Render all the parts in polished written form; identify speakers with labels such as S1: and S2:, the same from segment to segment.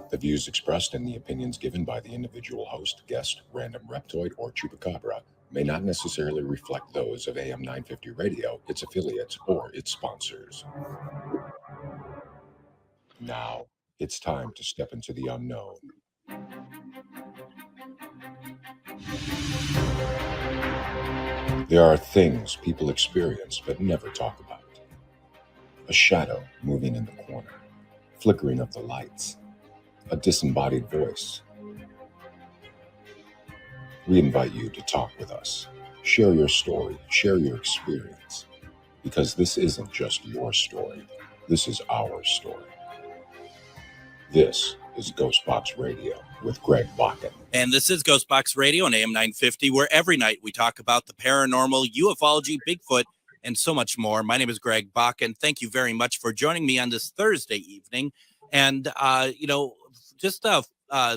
S1: The views expressed and the opinions given by the individual host, guest, random reptoid, or chupacabra may not necessarily reflect those of AM 950 Radio, its affiliates, or its sponsors. Now, it's time to step into the unknown. There are things people experience but never talk about. A shadow moving in the corner, flickering of the lights, a disembodied voice. We invite you to talk with us. Share your story, share your experience, because this isn't just your story. This is our story. This is GhostBox Radio with Greg Bakun.
S2: And this is GhostBox Radio on AM 950, where every night we talk about the paranormal, ufology, Bigfoot, and so much more. My name is Greg Bakun. Thank you very much for joining me on this Thursday evening. And, just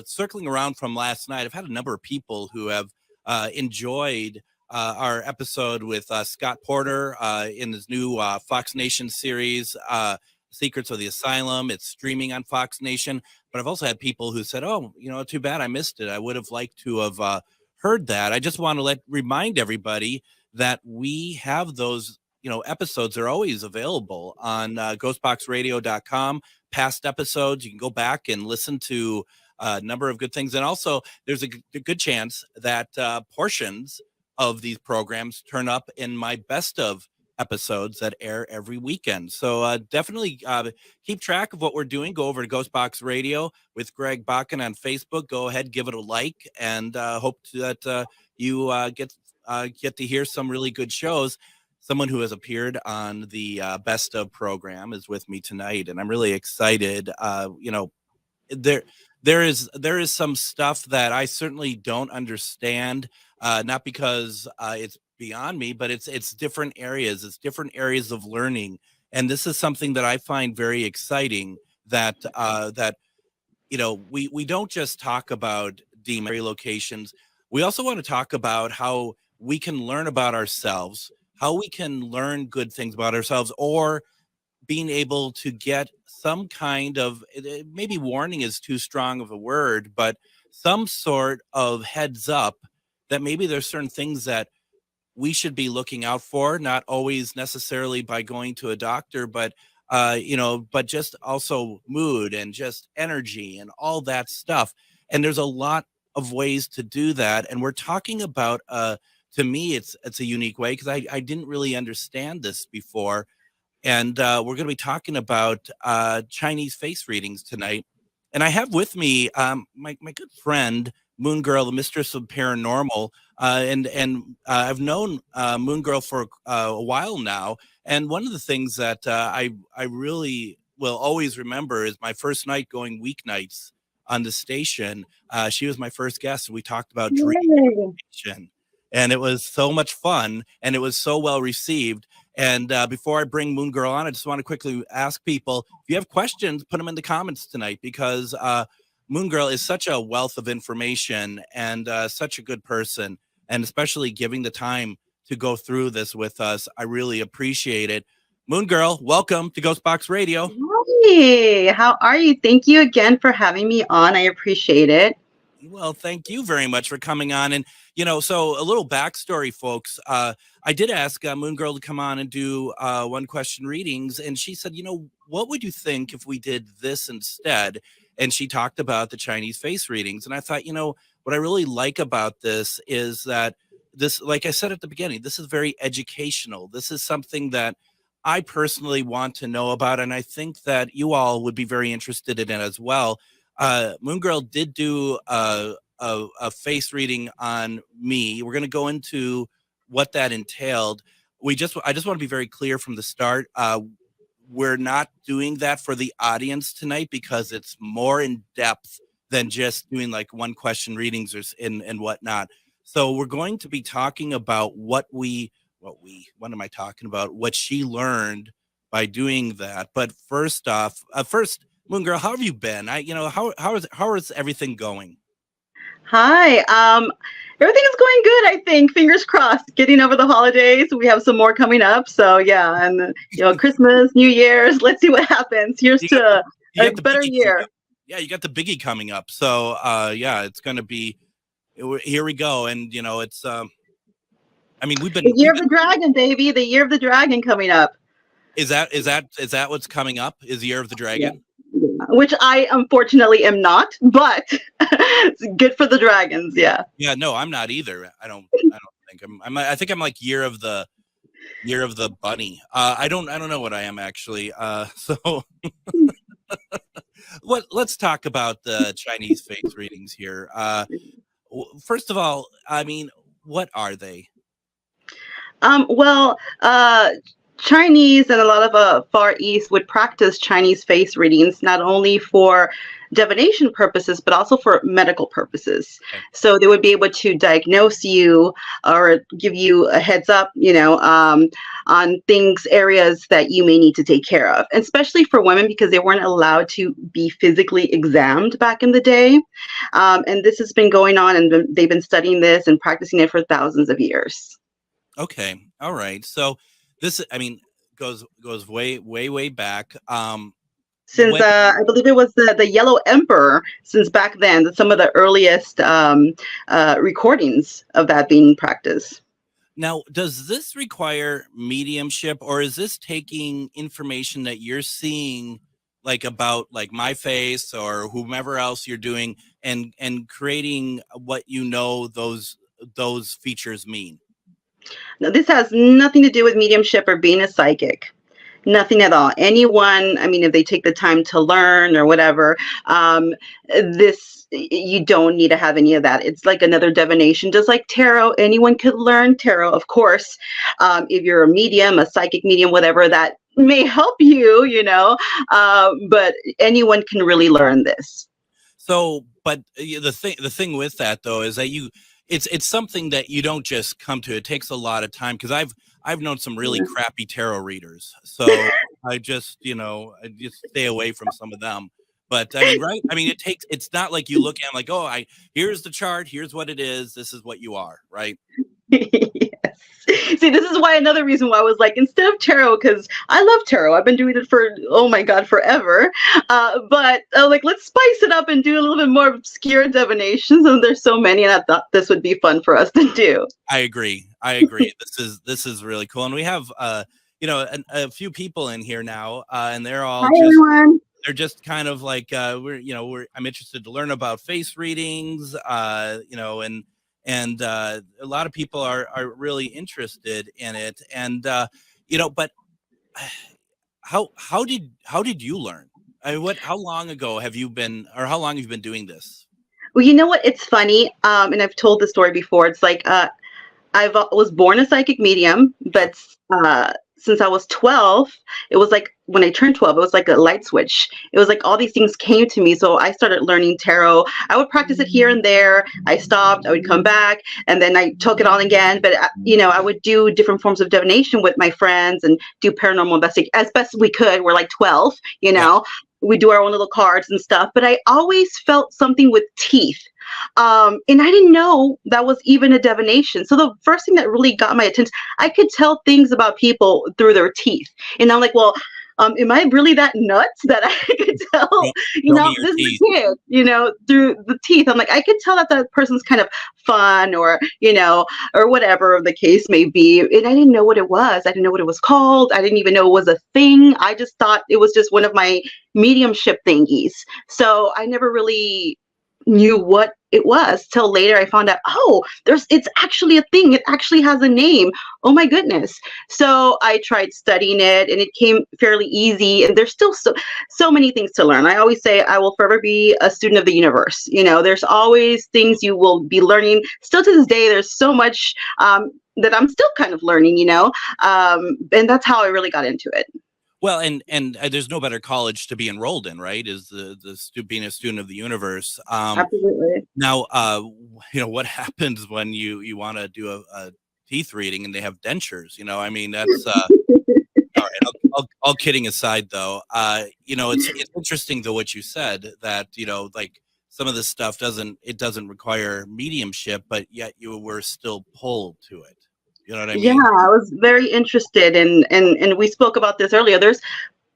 S2: circling around from last night, I've had a number of people who have enjoyed our episode with Scott Porter in his new Fox Nation series, Secrets of the Asylum. It's streaming on Fox Nation. But I've also had people who said, oh, too bad I missed it. I would have liked to have heard that. I just want to remind everybody that we have those, episodes are always available on ghostboxradio.com. Past episodes, you can go back and listen to a number of good things. And also, there's a good chance that portions of these programs turn up in my best of episodes that air every weekend. So definitely keep track of what we're doing. Go over to GhostBox Radio with Greg Bakun on Facebook. Go ahead, give it a like, and hope that you get to hear some really good shows. Someone who has appeared on the Best of program is with me tonight, and I'm really excited. There is some stuff that I certainly don't understand, not because it's beyond me, but it's different areas. It's different areas of learning, and this is something that I find very exciting. That we don't just talk about demon locations. We also want to talk about how we can learn about ourselves, how we can learn good things about ourselves, or being able to get some kind of, maybe warning is too strong of a word, but some sort of heads up that maybe there's certain things that we should be looking out for, not always necessarily by going to a doctor, but but just also mood and just energy and all that stuff. And there's a lot of ways to do that. And we're talking about, to me, it's a unique way, because I didn't really understand this before. And we're going to be talking about Chinese face readings tonight. And I have with me my good friend, Moon Girl, the Mistress of Paranormal. And I've known Moon Girl for a while now. And one of the things that I really will always remember is my first night going weeknights on the station. She was my first guest, and we talked about dream interpretation. And it was so much fun, and it was so well received. And before I bring Moon Girl on, I just want to quickly ask people, if you have questions, put them in the comments tonight, because Moon Girl is such a wealth of information and such a good person, and especially giving the time to go through this with us. I really appreciate it. Moon Girl, welcome to GhostBox Radio.
S3: Hey, how are you? Thank you again for having me on. I appreciate it.
S2: Well, thank you very much for coming on. And, so a little backstory, folks. I did ask Moon Girl to come on and do one question readings. And she said, what would you think if we did this instead? And she talked about the Chinese face readings. And I thought, what I really like about this is that this, like I said at the beginning, this is very educational. This is something that I personally want to know about. And I think that you all would be very interested in it as well. Moon Girl did do a face reading on me. We're going to go into what that entailed. I just want to be very clear from the start. We're not doing that for the audience tonight, because it's more in depth than just doing like one question readings and whatnot. So we're going to be talking about what am I talking about? What she learned by doing that. But first off, Moon Girl, how have you been? How is everything going?
S3: Hi. Everything is going good, I think. Fingers crossed. Getting over the holidays. We have some more coming up. So yeah, and Christmas, New Year's. Let's see what happens. Here's to a better year.
S2: Yeah, you got the biggie coming up. So yeah, it's going to be, here we go. And it's I mean,
S3: The year of the dragon, baby. The year of the dragon coming up.
S2: Is that what's coming up? Is the year of the dragon?
S3: Yeah. Which I unfortunately am not, but it's good for the dragons. Yeah.
S2: Yeah, no, I'm not either. I don't think I think I'm like year of the bunny. I don't know what I am actually. So let's talk about the Chinese face readings here. First of all, I mean, what are they?
S3: Well, Chinese and a lot of Far East would practice Chinese face readings not only for divination purposes, but also for medical purposes. Okay. So they would be able to diagnose you or give you a heads up, on things, areas that you may need to take care of, and especially for women because they weren't allowed to be physically examined back in the day. And this has been going on, and they've been studying this and practicing it for thousands of years.
S2: Okay. All right. So this, I mean, goes way back.
S3: Since I believe it was the Yellow Emperor, since back then, some of the earliest recordings of that being practiced.
S2: Now, does this require mediumship, or is this taking information that you're seeing, like about like my face or whomever else you're doing, and creating what those features mean?
S3: Now, this has nothing to do with mediumship or being a psychic. Nothing at all. Anyone, I mean, if they take the time to learn or whatever, you don't need to have any of that. It's like another divination, just like tarot. Anyone could learn tarot, of course. If you're a medium, a psychic medium, whatever, that may help you, but anyone can really learn this.
S2: So, but the thing with that though is that it's something that you don't just come to. It takes a lot of time, because I've known some really crappy tarot readers. So I just stay away from some of them. But I mean, right? I mean, it's not like you look at like, oh, here's the chart, here's what it is, this is what you are, right?
S3: Yes. See, this is why another reason why I was like, instead of tarot, because I love tarot. I've been doing it for, oh my God, forever. But like, let's spice it up and do a little bit more obscure divinations. And there's so many, and I thought this would be fun for us to do.
S2: I agree. This is really cool. And we have, a few people in here now, and they're all
S3: everyone.
S2: They're just kind of like, I'm interested to learn about face readings, and a lot of people are really interested in it. And, but how did you learn? How long ago have you been, or how long have you been doing this?
S3: Well, you know what? It's funny. And I've told the story before. It's like, I was born a psychic medium, but since I was 12, it was like when I turned 12, it was like a light switch. It was like all these things came to me. So I started learning tarot. I would practice it here and there. I stopped, I would come back, and then I took it on again. But, I would do different forms of divination with my friends and do paranormal investigation as best we could. We're like 12, Yeah. We do our own little cards and stuff. But I always felt something with teeth. And I didn't know that was even a divination. So the first thing that really got my attention, I could tell things about people through their teeth. And I'm like, well, am I really that nuts that I could tell, this is a kid, through the teeth? I'm like, I could tell that person's kind of fun or whatever the case may be. And I didn't know what it was. I didn't know what it was called. I didn't even know it was a thing. I just thought it was just one of my mediumship thingies. So I never really knew what it was till later. I found out, it's actually a thing. It actually has a name. Oh my goodness. So I tried studying it, and it came fairly easy, and there's still so many things to learn. I always say I will forever be a student of the universe. There's always things you will be learning. Still to this day, there's so much that I'm still kind of learning, and that's how I really got into it.
S2: Well, and there's no better college to be enrolled in, right? Is being a student of the universe.
S3: Absolutely.
S2: Now, what happens when you want to do a teeth reading and they have dentures? I mean, that's all right. All kidding aside, though, it's interesting though what you said, that like some of this stuff doesn't require mediumship, but yet you were still pulled to it. You know what I mean?
S3: Yeah, I was very interested, and we spoke about this earlier. There's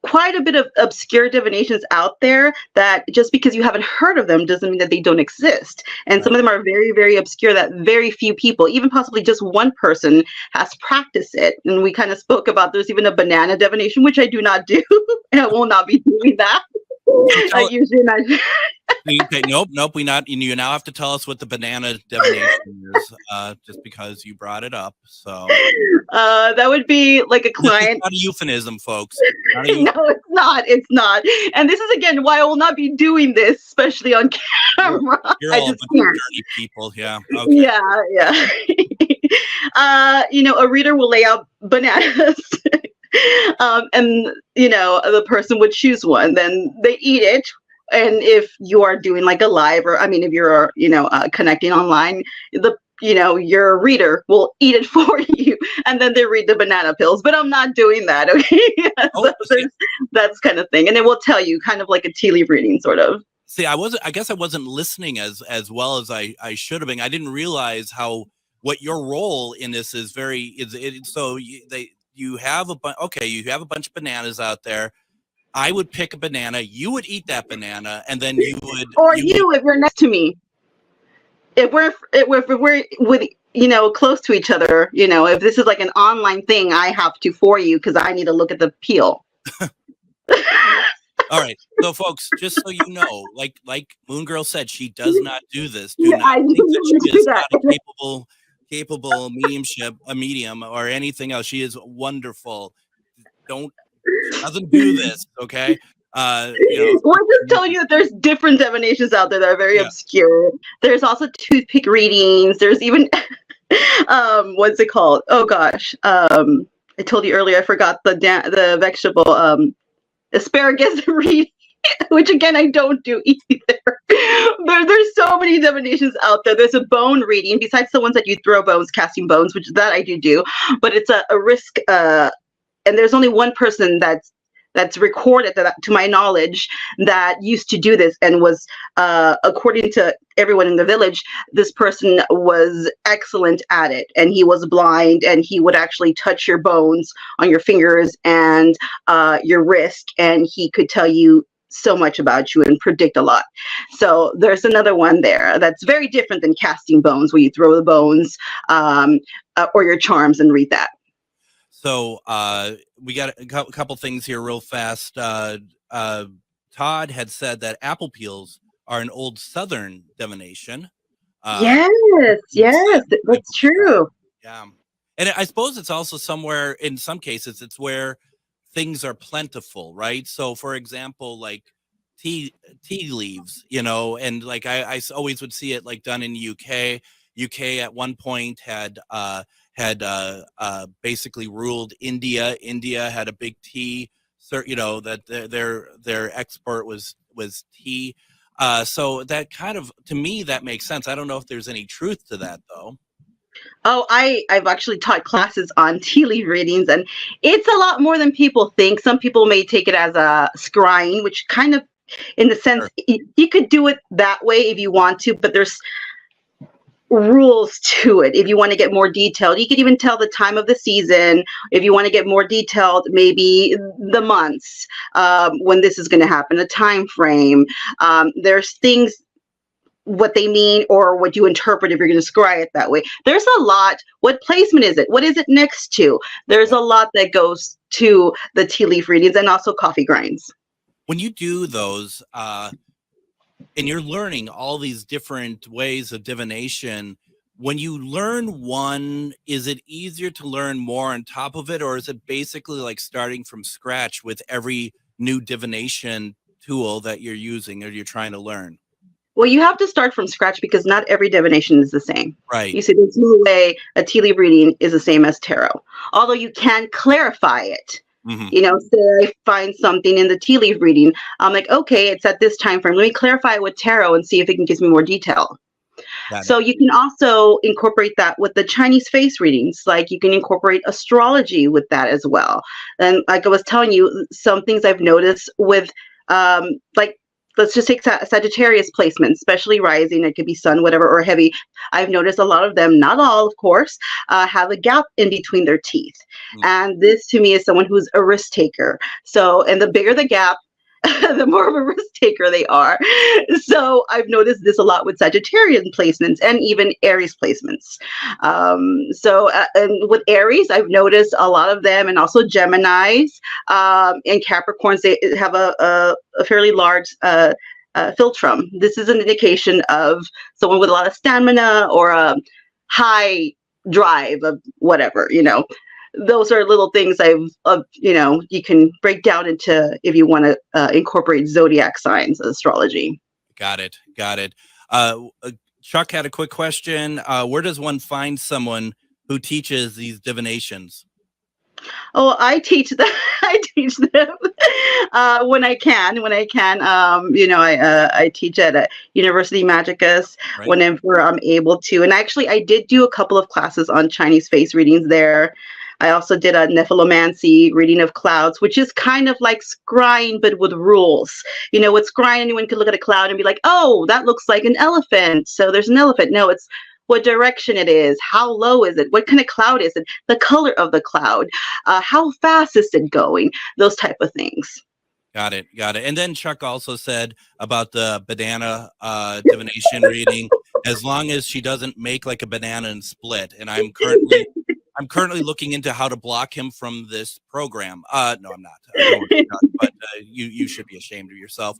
S3: quite a bit of obscure divinations out there that just because you haven't heard of them doesn't mean that they don't exist. And some of them are very, very obscure that very few people, even possibly just one person, has practiced it. And we kind of spoke about there's even a banana divination, which I do not do. And I will not be doing that. I usually not.
S2: Okay, nope. We not. You now have to tell us what the banana divination is, just because you brought it up. So
S3: that would be like a client.
S2: Not a euphemism, folks.
S3: No, it's not. It's not. And this is again why I will not be doing this, especially on camera.
S2: You're all a bunch of dirty people. Yeah. Okay.
S3: Yeah. A reader will lay out bananas. And the person would choose one, then they eat it. And if you are doing like a live, or if you're connecting online, your reader will eat it for you, and then they read the banana pills. But I'm not doing that. Okay, that's kind of thing, and it will tell you kind of like a tea leaf reading, sort of.
S2: See, I guess I wasn't listening as well as I should have been. I didn't realize what your role in this is. You have a bunch of bananas out there. I would pick a banana. You would eat that banana, and then you would.
S3: Or if you're next to me, if we're close to each other, if this is like an online thing, I have to for you because I need to look at the peel.
S2: All right, so folks, just so you know, like Moon Girl said, she does not do this. Do not think that she is not a capable medium or anything else. She is wonderful. Doesn't do this, okay?
S3: We're just telling you that there's different divinations out there that are very obscure. There's also toothpick readings. There's even what's it called? Oh gosh, I told you earlier. I forgot the vegetable asparagus reading, which again I don't do either. There's so many divinations out there. There's a bone reading besides the ones that you throw bones, casting bones, which that I do. But it's a risk. And there's only one person that's recorded that, to my knowledge, that used to do this and was, according to everyone in the village, this person was excellent at it. And he was blind, and he would actually touch your bones on your fingers and your wrist, and he could tell you so much about you and predict a lot. So there's another one there that's very different than casting bones, where you throw the bones or your charms and read that.
S2: So we got a couple things here real fast. Todd had said that apple peels are an old Southern divination.
S3: Yes, that's true.
S2: Yeah. And I suppose it's also somewhere, in some cases, it's where things are plentiful, right? So, for example, like tea leaves, and like I always would see it like done in the UK. UK at one point had basically ruled India. India had a big tea, that their export was tea. So that kind of, to me, that makes sense. I don't know if there's any truth to that, though.
S3: Oh, I've actually taught classes on tea leaf readings, and it's a lot more than people think. Some people may take it as a scrying, which kind of, in the sense, you could do it that way if you want to, but there's rules to it. If you want to get more detailed, you could even tell the time of the season. If you want to get more detailed, maybe the months when this is going to happen, the time frame. There's things, what they mean or what you interpret if you're going to scry it that way. There's a lot. What placement is it? What is it next to? There's a lot that goes to the tea leaf readings, and also coffee grinds.
S2: When you do those, and you're learning all these different ways of divination, when you learn one, is it easier to learn more on top of it? Or is it basically like starting from scratch with every new divination tool that you're using or you're trying to learn?
S3: Well, you have to start from scratch because not every divination is the same.
S2: Right.
S3: You see, there's no way a tea leaf reading is the same as tarot. Although you can clarify it. Mm-hmm. Say I find something in the tea leaf reading. I'm like, okay, it's at this time frame. Let me clarify it with tarot and see if it can give me more detail. So you can also incorporate that with the Chinese face readings. Like you can incorporate astrology with that as well. And like I was telling you, some things I've noticed with like let's just take Sagittarius placements, especially rising. It could be sun, whatever, or heavy. I've noticed a lot of them, not all, of course, have a gap in between their teeth. And this to me is someone who's a risk taker. So, and the bigger the gap, the more of a risk taker they are. So I've noticed this a lot with Sagittarian placements and even Aries placements. And with Aries, I've noticed a lot of them, and also Geminis and Capricorns, they have a fairly large philtrum. This is an indication of someone with a lot of stamina or a high drive of whatever, Those are little things you can break down into if you want to incorporate zodiac signs astrology. Got it.
S2: Chuck had a quick question. Where does one find someone who teaches these divinations?
S3: Oh, I teach them. I teach them when I can. I teach at University Magicus whenever I'm able to. And actually, I did do a couple of classes on Chinese face readings there. I also did a Nephilomancy reading of clouds, which is kind of like scrying, but with rules. With scrying, anyone could look at a cloud and be like, oh, that looks like an elephant. So there's an elephant. No, it's what direction it is. How low is it? What kind of cloud is it? The color of the cloud. How fast is it going? Those type of things.
S2: Got it. And then Chuck also said about the banana divination reading, as long as she doesn't make like a banana and split. And I'm currently looking into how to block him from this program. No, I'm not. But you should be ashamed of yourself.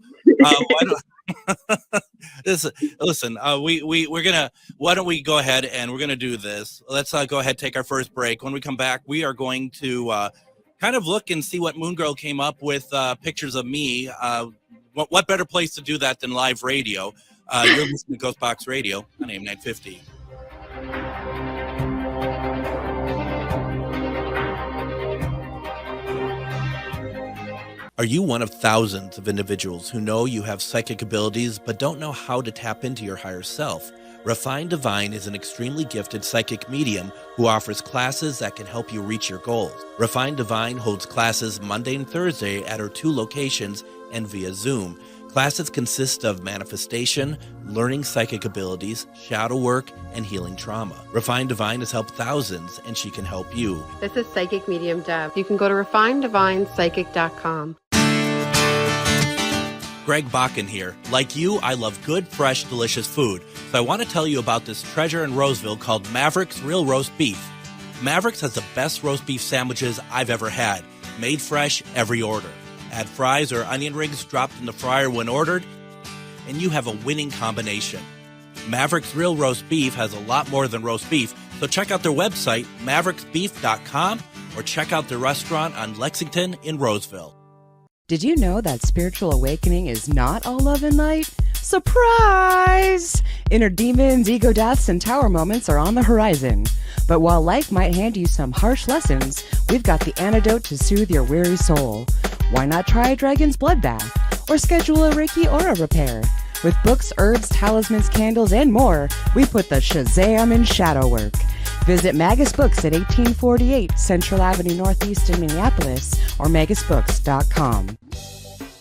S2: Listen. Why don't we go ahead and we're gonna do this? Let's go ahead, take our first break. When we come back, we are going to kind of look and see what Moon Girl came up with pictures of me. What better place to do that than live radio? You're listening to GhostBox Radio on AM 950. Are you one of thousands of individuals who know you have psychic abilities but don't know how to tap into your higher self? Refined Divine is an extremely gifted psychic medium who offers classes that can help you reach your goals. Refined Divine holds classes Monday and Thursday at her 2 locations and via Zoom. Classes consist of manifestation, learning psychic abilities, shadow work, and healing trauma. Refined Divine has helped thousands, and she can help you.
S4: This is Psychic Medium Deb. You can go to refineddivinepsychic.com.
S2: Greg Bakun here. Like you, I love good, fresh, delicious food. So I want to tell you about this treasure in Roseville called Maverick's Real Roast Beef. Maverick's has the best roast beef sandwiches I've ever had. Made fresh every order. Add fries or onion rings dropped in the fryer when ordered, and you have a winning combination. Maverick's Real Roast Beef has a lot more than roast beef, so check out their website, mavericksbeef.com, or check out their restaurant on Lexington in Roseville.
S5: Did you know that spiritual awakening is not all love and light? Surprise! Inner demons, ego deaths, and tower moments are on the horizon. But while life might hand you some harsh lessons, we've got the antidote to soothe your weary soul. Why not try a dragon's blood bath? Or schedule a Reiki aura repair? With books, herbs, talismans, candles, and more, we put the Shazam in shadow work. Visit Magus Books at 1848 Central Avenue Northeast in Minneapolis or magusbooks.com.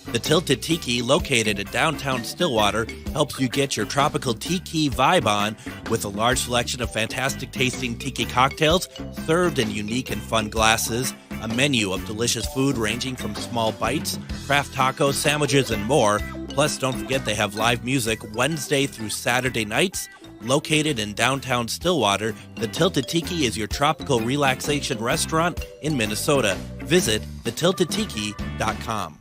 S2: The Tilted Tiki, located in downtown Stillwater, helps you get your tropical tiki vibe on with a large selection of fantastic tasting tiki cocktails served in unique and fun glasses, a menu of delicious food ranging from small bites, craft tacos, sandwiches, and more. Plus, don't forget they have live music Wednesday through Saturday nights. Located in downtown Stillwater, the Tilted Tiki is your tropical relaxation restaurant in Minnesota. Visit thetiltedtiki.com.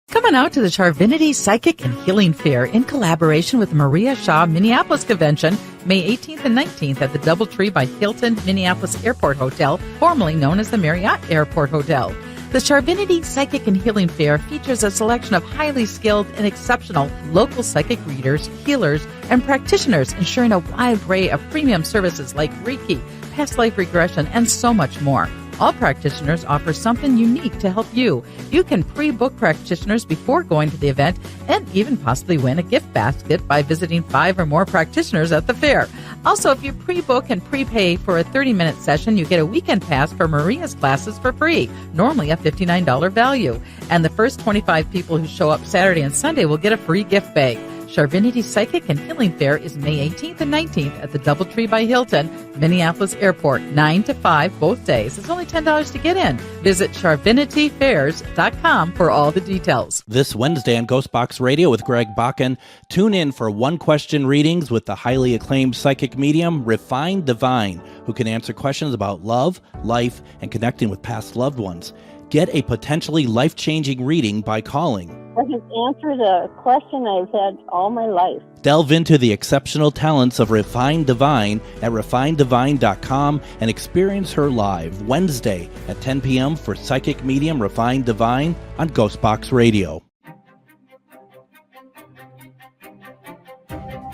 S6: Come on out to the Charvinity Psychic and Healing Fair in collaboration with Maria Shaw Minneapolis Convention, May 18th and 19th at the Doubletree by Hilton Minneapolis Airport Hotel, formerly known as the Marriott Airport Hotel. The Charvinity Psychic and Healing Fair features a selection of highly skilled and exceptional local psychic readers, healers, and practitioners, ensuring a wide array of premium services like Reiki, past life regression, and so much more. All practitioners offer something unique to help you. You can pre-book practitioners before going to the event and even possibly win a gift basket by visiting 5 or more practitioners at the fair. Also, if you pre-book and prepay for a 30-minute session, you get a weekend pass for Maria's classes for free, normally a $59 value. And the first 25 people who show up Saturday and Sunday will get a free gift bag. Charvinity Psychic and Healing Fair is May 18th and 19th at the DoubleTree by Hilton, Minneapolis Airport, 9 to 5 both days. It's only $10 to get in. Visit charvinityfairs.com for all the details.
S2: This Wednesday on GhostBox Radio with Greg Bakun, tune in for one-question readings with the highly acclaimed psychic medium, Refined Divine, who can answer questions about love, life, and connecting with past loved ones. Get a potentially life-changing reading by calling.
S7: I can answer the question I've had all my life.
S2: Delve into the exceptional talents of Refined Divine at refinedivine.com and experience her live Wednesday at 10 p.m. for psychic medium Refined Divine on GhostBox Radio.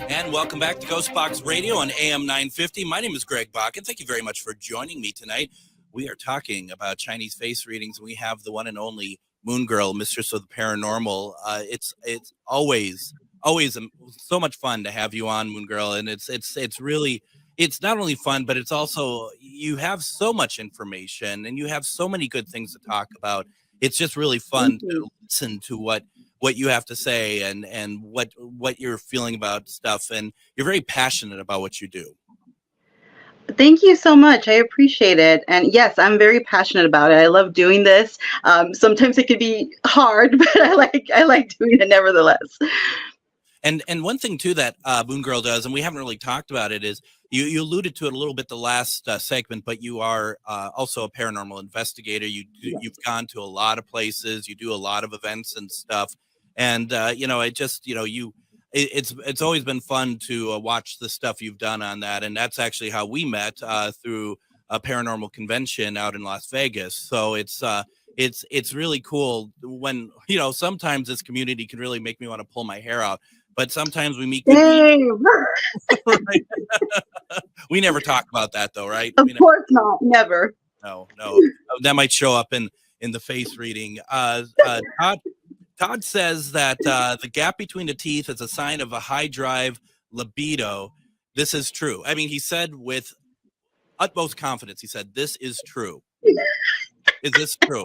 S2: And welcome back to GhostBox Radio on AM 950. My name is Greg Bakun. Thank you very much for joining me tonight. We are talking about Chinese face readings. We have the one and only Moon Girl, Mistress of the Paranormal. It's always so much fun to have you on, Moon Girl, and it's really, it's not only fun, but it's also, you have so much information and you have so many good things to talk about. It's just really fun to listen to what you have to say and what you're feeling about stuff, and you're very passionate about what you do.
S3: Thank you so much. I appreciate it. And yes, I'm very passionate about it. I love doing this. Sometimes it can be hard, but I like doing it nevertheless.
S2: And one thing too that Moon Girl does, and we haven't really talked about it, is you alluded to it a little bit the last segment, but you are also a paranormal investigator. You've gone to a lot of places. You do a lot of events and stuff. And it's always been fun to watch the stuff you've done on that, and that's actually how we met through a paranormal convention out in Las Vegas. So it's really cool when sometimes this community can really make me want to pull my hair out, but sometimes we meet good people. Right? We never talk about that though, right?
S3: Of course not, never.
S2: No, that might show up in the face reading. Todd says that the gap between the teeth is a sign of a high drive libido. This is true. I mean, he said with utmost confidence, he said, this is true. Is this true?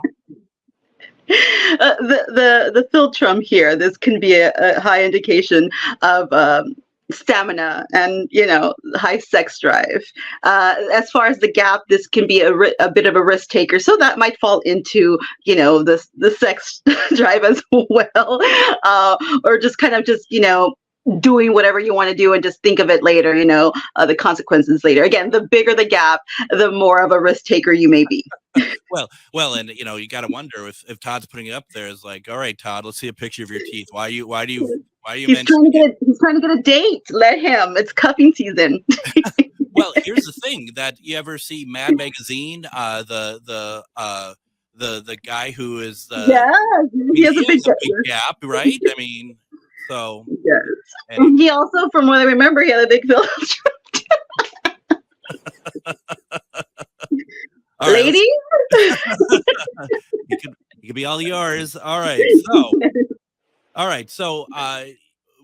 S3: The philtrum here, this can be a high indication of stamina and high sex drive. As far as the gap, this can be a bit of a risk taker, so that might fall into the sex drive as well, or just kind of doing whatever you want to do and just think of it later, the consequences later. Again, the bigger the gap, the more of a risk taker you may be.
S2: well, and you got to wonder if Todd's putting it up there is like, all right, Todd, let's see a picture of your teeth. Why do you
S3: he's trying to get a date. Let him. It's cuffing season.
S2: Well, here's the thing: that you ever see Mad Magazine? The guy who is
S3: he has a big
S2: gap, right? I mean, so
S3: yes. And he also, from what I remember, he had a big philtrum.
S2: All right,
S3: lady,
S2: he could be all yours. All right, so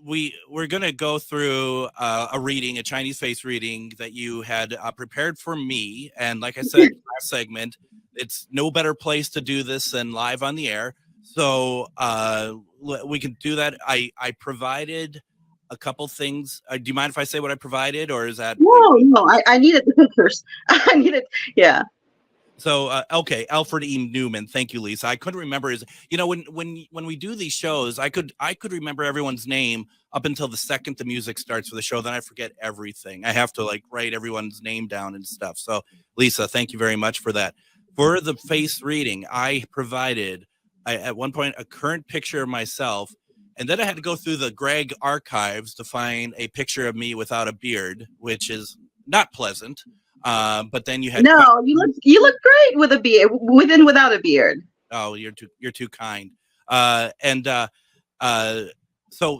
S2: we're gonna go through a Chinese face reading that you had prepared for me, and like I said last segment, it's no better place to do this than live on the air. So we can do that. I provided a couple things. Do you mind if I say what I provided, or is that
S3: no? I needed the pictures. I needed, yeah.
S2: So, okay, Alfred E. Newman. Thank you, Lisa. I couldn't remember his, when we do these shows, I could remember everyone's name up until the second the music starts for the show. Then I forget everything. I have to write everyone's name down and stuff. So, Lisa, thank you very much for that. For the face reading, I provided, at one point, a current picture of myself. And then I had to go through the Greg archives to find a picture of me without a beard, which is not pleasant. But then you had
S3: you look great with a beard, with and without a beard.
S2: Oh, you're too kind. So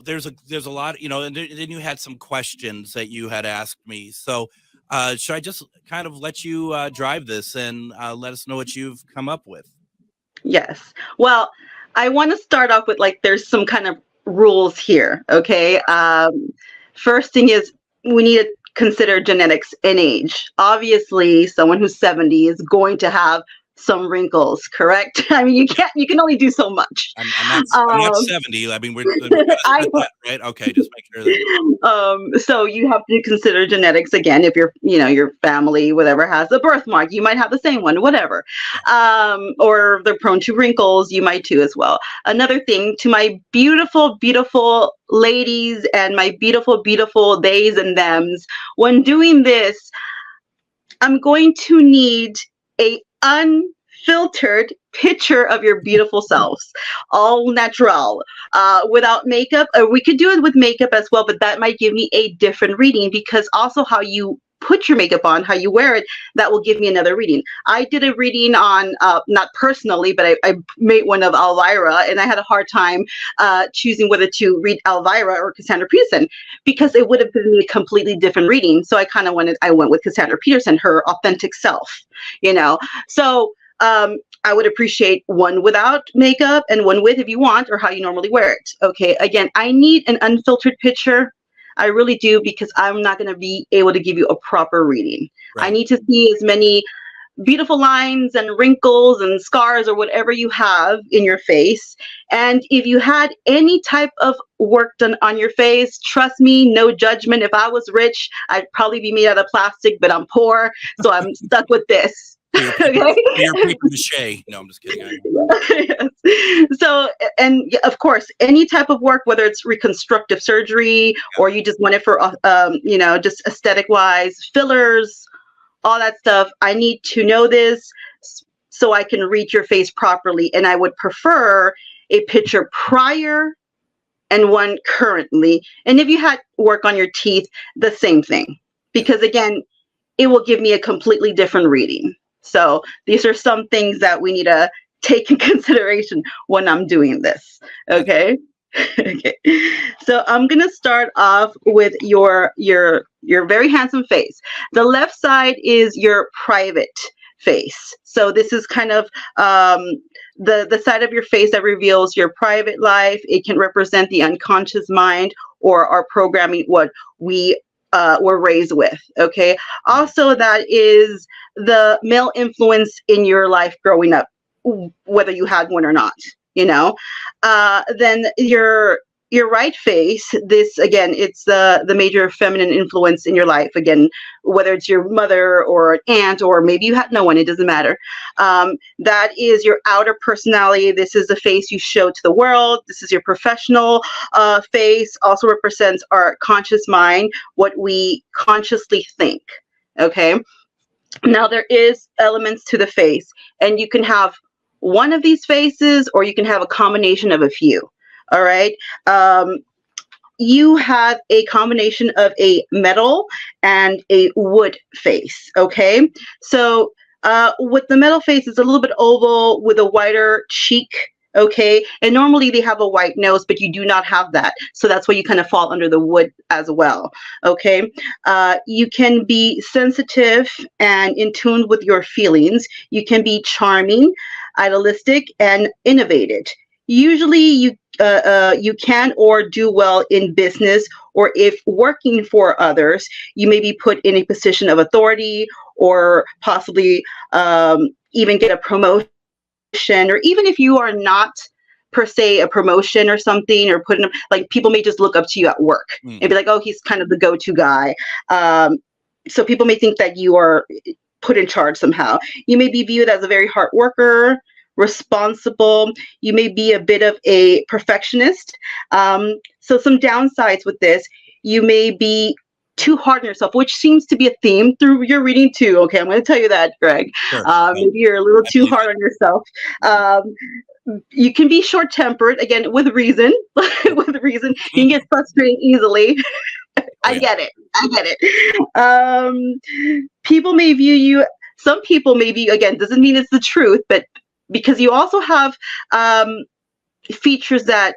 S2: there's a lot, and then you had some questions that you had asked me. So should I just kind of let you drive this and let us know what you've come up with?
S3: Yes. Well, I want to start off with there's some kind of rules here. Okay. First thing is we need to consider genetics and age. Obviously, someone who's 70 is going to have some wrinkles, correct? I mean, you can only do so much.
S2: I'm not 70. I mean, we're right? Okay, just make sure that.
S3: So you have to consider genetics again. If your family, whatever, has a birthmark, you might have the same one, whatever. Or they're prone to wrinkles, you might too as well. Another thing, to my beautiful, beautiful ladies and my beautiful, beautiful theys and thems, when doing this, I'm going to need a unfiltered picture of your beautiful selves, all natural, without makeup. We could do it with makeup as well, but that might give me a different reading, because also how you put your makeup on, how you wear it, that will give me another reading. I did a reading on, not personally, but I made one of Elvira, and I had a hard time choosing whether to read Elvira or Cassandra Peterson, because it would have given me a completely different reading. So I went with Cassandra Peterson, her authentic self, So I would appreciate one without makeup and one with, if you want, or how you normally wear it. Okay. Again, I need an unfiltered picture. I really do, because I'm not going to be able to give you a proper reading. Right. I need to see as many beautiful lines and wrinkles and scars or whatever you have in your face. And if you had any type of work done on your face, trust me, no judgment. If I was rich, I'd probably be made out of plastic, but I'm poor, so I'm stuck with this.
S2: You're papier-mâché. No, I'm just kidding.
S3: Yes. So, and of course, any type of work, whether it's reconstructive surgery or you just want it for, just aesthetic wise, fillers, all that stuff, I need to know this so I can read your face properly. And I would prefer a picture prior and one currently. And if you had work on your teeth, the same thing, because again, it will give me a completely different reading. So these are some things that we need to take in consideration when I'm doing this. Okay. Okay. So I'm going to start off with your very handsome face. The left side is your private face. So this is kind of the side of your face that reveals your private life. It can represent the unconscious mind or our programming, what we were raised with. Okay. Also, that is the male influence in your life growing up, whether you had one or not, then your right face, this again, it's the major feminine influence in your life. Again, whether it's your mother or an aunt, or maybe you had no one, it doesn't matter. That is your outer personality. This is the face you show to the world. This is your professional face. Also represents our conscious mind, what we consciously think. Okay. Now there is elements to the face, and you can have one of these faces, or you can have a combination of a few. All right. You have a combination of a metal and a wood face. Okay. So with the metal face, it's a little bit oval with a wider cheek. Okay. And normally they have a white nose, but you do not have that. So that's why you kind of fall under the wood as well. Okay. You can be sensitive and in tune with your feelings. You can be charming, idealistic, and innovative. Usually you can or do well in business, or if working for others, you may be put in a position of authority, or possibly even get a promotion. Or even if you are not per se a promotion or something, or put in, like, people may just look up to you at work and be like, oh, he's kind of the go-to guy. So people may think that you are put in charge somehow. You may be viewed as a very hard worker, responsible. You may be a bit of a perfectionist. So some downsides with this, you may be too hard on yourself, which seems to be a theme through your reading too. Okay, I'm going to tell you that, Greg. Sure. Maybe you're a little too hard on yourself. You can be short-tempered, again, with reason. With reason, you can get frustrated easily. I get it. People may view you. Some people may view, again, doesn't mean it's the truth, but because you also have features that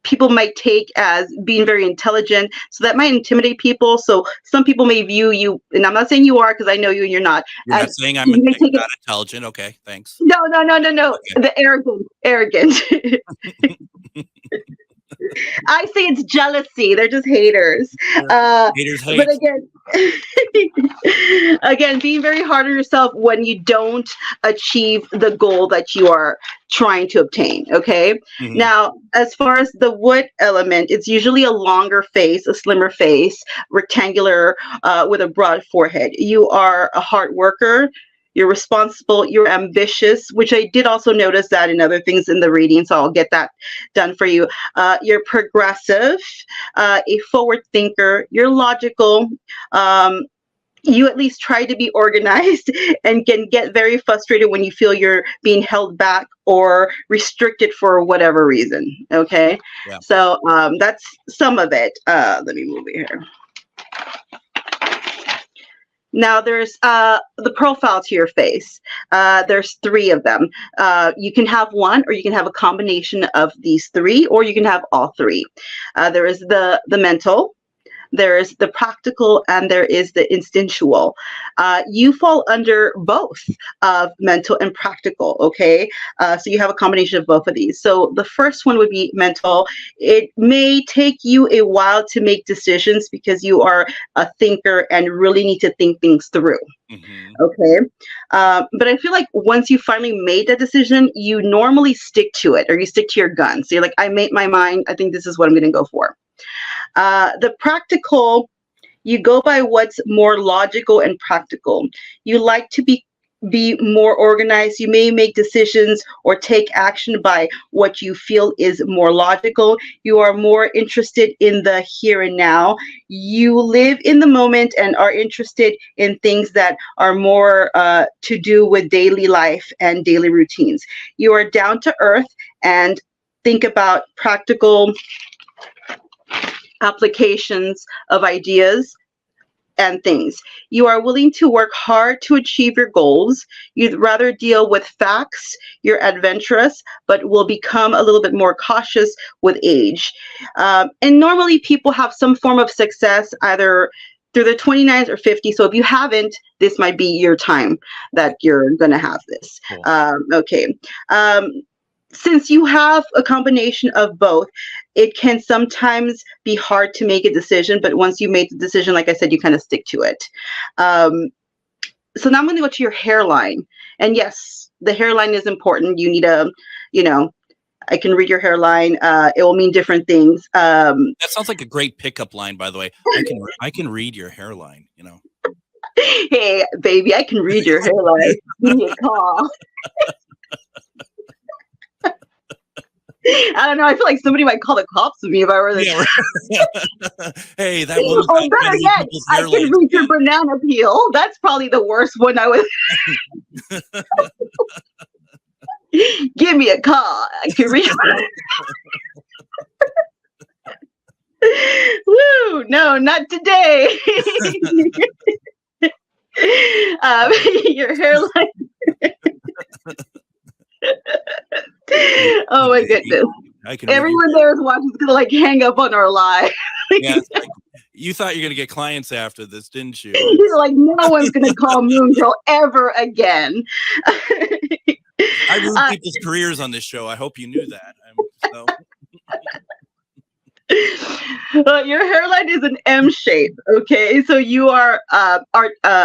S3: people might take as being very intelligent. So that might intimidate people. So some people may view you, and I'm not saying you are, because I know you and you're not.
S2: You're not saying I'm not intelligent. Okay, thanks.
S3: No.
S2: Okay.
S3: The arrogant. I say it's jealousy. They're just haters.
S2: Haters hate.
S3: But again, being very hard on yourself when you don't achieve the goal that you are trying to obtain. Okay. Mm-hmm. Now, as far as the wood element, it's usually a longer face, a slimmer face, rectangular, with a broad forehead. You are a hard worker. You're responsible, you're ambitious, which I did also notice that in other things in the reading, so I'll get that done for you. You're progressive, a forward thinker, you're logical, you at least try to be organized, and can get very frustrated when you feel you're being held back or restricted for whatever reason, okay? Yeah. So that's some of it. Let me move it here. Now there's the profile to your face. There's 3 of them. You can have one, or you can have a combination of these 3, or you can have all 3. There is the mental, there is the practical, and there is the instinctual. You fall under both of mental and practical, okay? So you have a combination of both of these. So the first one would be mental. It may take you a while to make decisions because you are a thinker and really need to think things through, okay? But I feel like once you finally made that decision, you normally stick to it, or you stick to your guns. So you're like, I made my mind. I think this is what I'm going to go for. The practical, you go by what's more logical and practical. You like to be more organized. You may make decisions or take action by what you feel is more logical. You are more interested in the here and now. You live in the moment and are interested in things that are more to do with daily life and daily routines. You are down to earth and think about practical applications of ideas and things. You are willing to work hard to achieve your goals. You'd rather deal with facts. You're adventurous, but will become a little bit more cautious with age. And normally people have some form of success either through the 29s or 50s. So if you haven't, this might be your time that you're going to have this. Cool. Okay. Since you have a combination of both, it can sometimes be hard to make a decision, but once you make the decision, like I said, you kind of stick to it. So now I'm going to go to your hairline. And yes, the hairline is important. You need a, I can read your hairline. It will mean different things.
S2: That sounds like a great pickup line, by the way. I can read your hairline,
S3: Hey, baby, I can read your hairline. Give me a call. I don't know. I feel like somebody might call the cops on me if I were there. Yeah,
S2: right. Hey, that woman's
S3: oh, better yet, I can read your banana peel. That's probably the worst one I would. Give me a call. I can read. Woo! No, not today. Your hairline. Oh my goodness! Everyone there is watching is gonna hang up on our live.
S2: Yeah, you thought you're gonna get clients after this, didn't you?
S3: You're like, no one's gonna call Moon Girl ever again.
S2: I ruined people's careers on this show. I hope you knew that.
S3: Your hairline is an M shape. Okay, so you are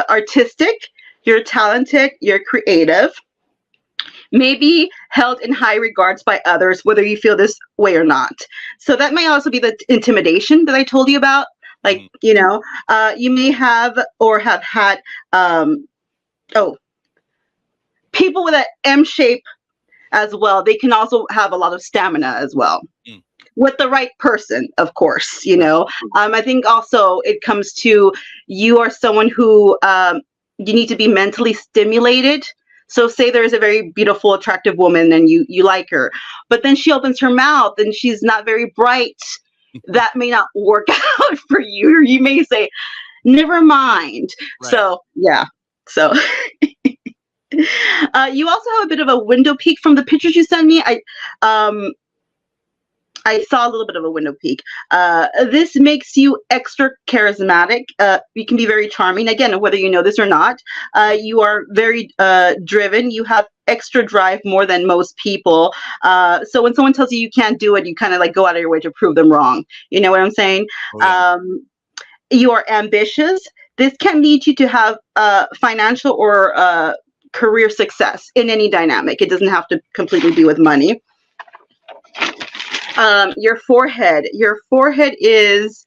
S3: artistic. You're talented. You're creative. May be held in high regards by others, whether you feel this way or not. So that may also be the intimidation that I told you about. You may have or have had, people with an M shape as well. They can also have a lot of stamina as well. With the right person, of course, I think also it comes to, you are someone who, you need to be mentally stimulated. So say there's a very beautiful, attractive woman and you like her, but then she opens her mouth and she's not very bright. That may not work out for you. Or you may say, never mind. Right. So, yeah. So you also have a bit of a window peek from the pictures you sent me. I I saw a little bit of a window peek. This makes you extra charismatic. You can be very charming. Again, whether you know this or not, you are very driven. You have extra drive more than most people. So when someone tells you you can't do it, you kind of like go out of your way to prove them wrong. You know what I'm saying? Oh, yeah. You are ambitious. This can lead you to have financial or career success in any dynamic. It doesn't have to completely be with money. Your forehead is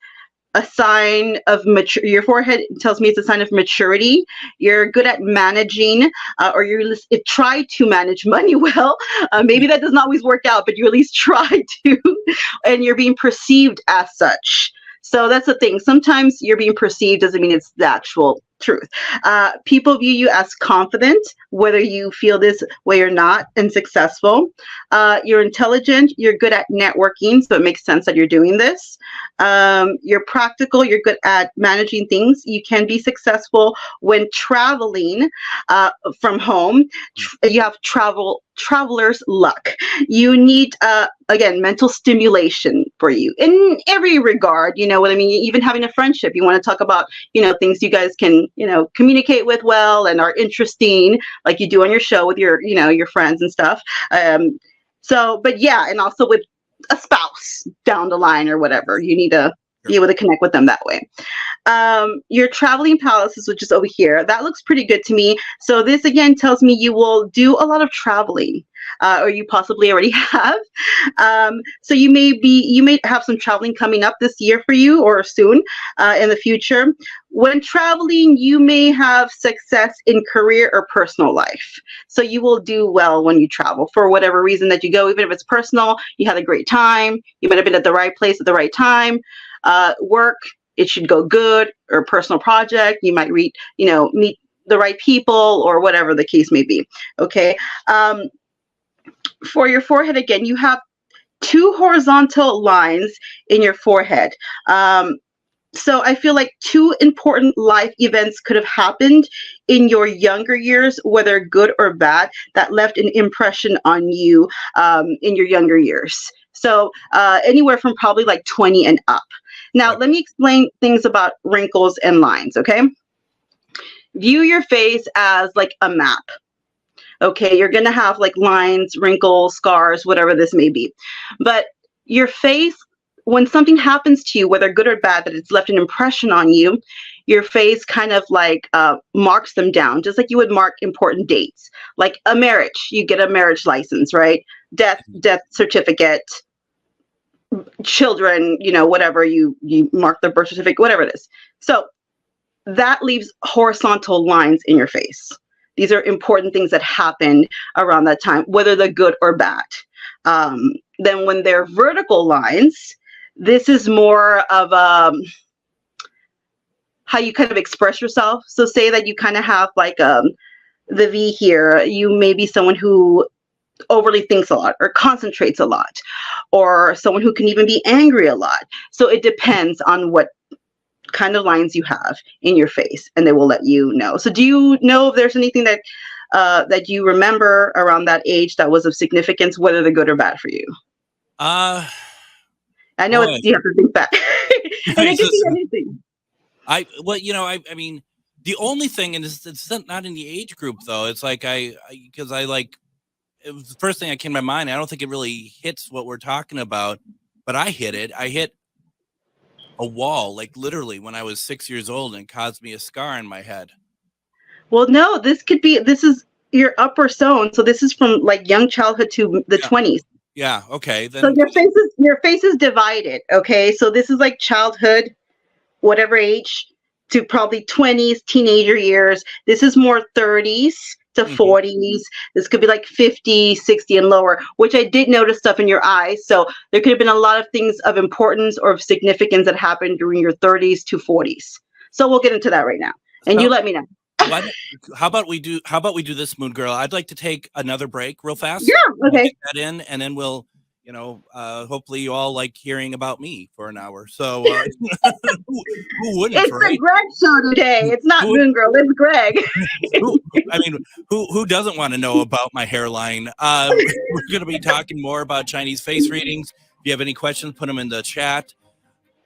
S3: a sign of mature. Your forehead tells me it's a sign of maturity. You're good at managing, or you try to manage money well. Maybe that doesn't always work out, but you at least try to, and you're being perceived as such. So that's the thing. Sometimes you're being perceived doesn't mean it's the actual truth. People view you as confident, whether you feel this way or not, and successful. You're intelligent. You're good at networking, so it makes sense that you're doing this. You're practical. You're good at managing things. You can be successful when traveling from home. You have traveler's luck. You need, again, mental stimulation for you in every regard. You know what I mean? Even having a friendship, you want to talk about, things you guys can, communicate with well and are interesting, like you do on your show with your, your friends and stuff. But yeah, and also with a spouse down the line or whatever, you need to be able to connect with them that way. Your traveling palaces, which is over here, that looks pretty good to me. So this again tells me you will do a lot of traveling, or you possibly already have. So you may have some traveling coming up this year for you, or soon in the future. When traveling, you may have success in career or personal life. So you will do well when you travel for whatever reason that you go, even if it's personal, you had a great time, you might have been at the right place at the right time. Work, it should go good, or personal project, you might meet the right people, or whatever the case may be. Okay. For your forehead, again, you have 2 horizontal lines in your forehead. So I feel like 2 important life events could have happened in your younger years, whether good or bad, that left an impression on you in your younger years. So anywhere from probably like 20 and up. Now, let me explain things about wrinkles and lines, okay? View your face as like a map. Okay, you're going to have like lines, wrinkles, scars, whatever this may be. But your face, when something happens to you, whether good or bad, that it's left an impression on you, your face kind of like marks them down, just like you would mark important dates. Like a marriage, you get a marriage license, right? Death certificate, children, whatever, you mark the birth certificate, whatever it is. So that leaves horizontal lines in your face. These are important things that happened around that time, whether they're good or bad. Then when they're vertical lines, this is more of how you kind of express yourself. So say that you kind of have like the V here, you may be someone who overly thinks a lot or concentrates a lot, or someone who can even be angry a lot. So it depends on what kind of lines you have in your face, and they will let you know. So do you know if there's anything that that you remember around that age that was of significance, whether they're good or bad for you? I know you have to think back. And it can be anything.
S2: I mean, the only thing, and it's not in the age group though. It's like it was the first thing that came to my mind. I don't think it really hits what we're talking about, but I hit it. I hit a wall, like literally when I was 6 years old, and it caused me a scar in my head.
S3: Well, no, this is your upper zone. So this is from like young childhood to the 20s.
S2: Yeah. Okay. Then.
S3: So your face is divided. Okay. So this is like childhood, whatever age, to probably 20s, teenager years. This is more 30s to 40s. This could be like 50, 60 and lower, which I did notice stuff in your eyes. So there could have been a lot of things of importance or of significance that happened during your 30s to 40s. So we'll get into that right now. And you let me know.
S2: How about we do this, Moon Girl? I'd like to take another break real fast.
S3: Yeah. Okay.
S2: We'll get that in, and then we'll, hopefully you all like hearing about me for an hour. So who wouldn't?
S3: It's the Greg show today. It's not Moon Girl. It's Greg.
S2: Who doesn't want to know about my hairline? We're going to be talking more about Chinese face readings, If you have any questions, put them in the chat.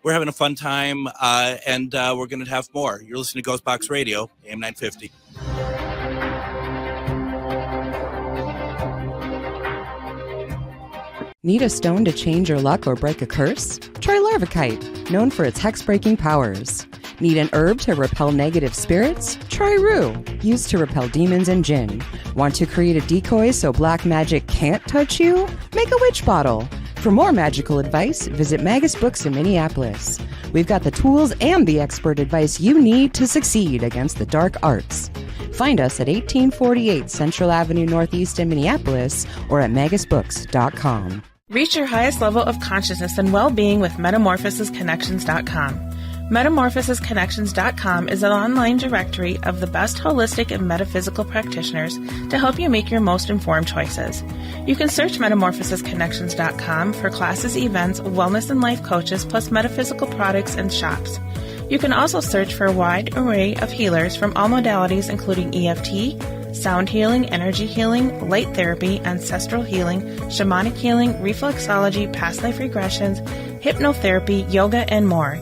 S2: We're having a fun time, and we're going to have more. You're listening to GhostBox Radio, AM 950.
S5: Need a stone to change your luck or break a curse? Try larvikite, known for its hex-breaking powers. Need an herb to repel negative spirits? Try rue, used to repel demons and jinn. Want to create a decoy so black magic can't touch you? Make a witch bottle. For more magical advice, visit Magus Books in Minneapolis. We've got the tools and the expert advice you need to succeed against the dark arts. Find us at 1848 Central Avenue Northeast in Minneapolis or at magusbooks.com.
S8: Reach your highest level of consciousness and well-being with MetamorphosisConnections.com. MetamorphosisConnections.com is an online directory of the best holistic and metaphysical practitioners to help you make your most informed choices. You can search MetamorphosisConnections.com for classes, events, wellness and life coaches, plus metaphysical products and shops. You can also search for a wide array of healers from all modalities, including EFT, sound healing, energy healing, light therapy, ancestral healing, shamanic healing, reflexology, past life regressions, hypnotherapy, yoga, and more.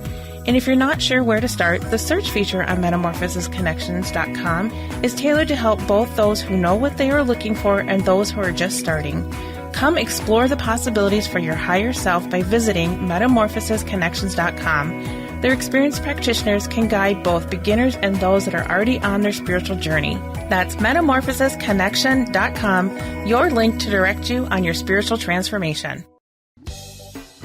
S8: And if you're not sure where to start, the search feature on MetamorphosisConnections.com is tailored to help both those who know what they are looking for and those who are just starting. Come explore the possibilities for your higher self by visiting MetamorphosisConnections.com. Their experienced practitioners can guide both beginners and those that are already on their spiritual journey. That's MetamorphosisConnection.com, your link to direct you on your spiritual transformation.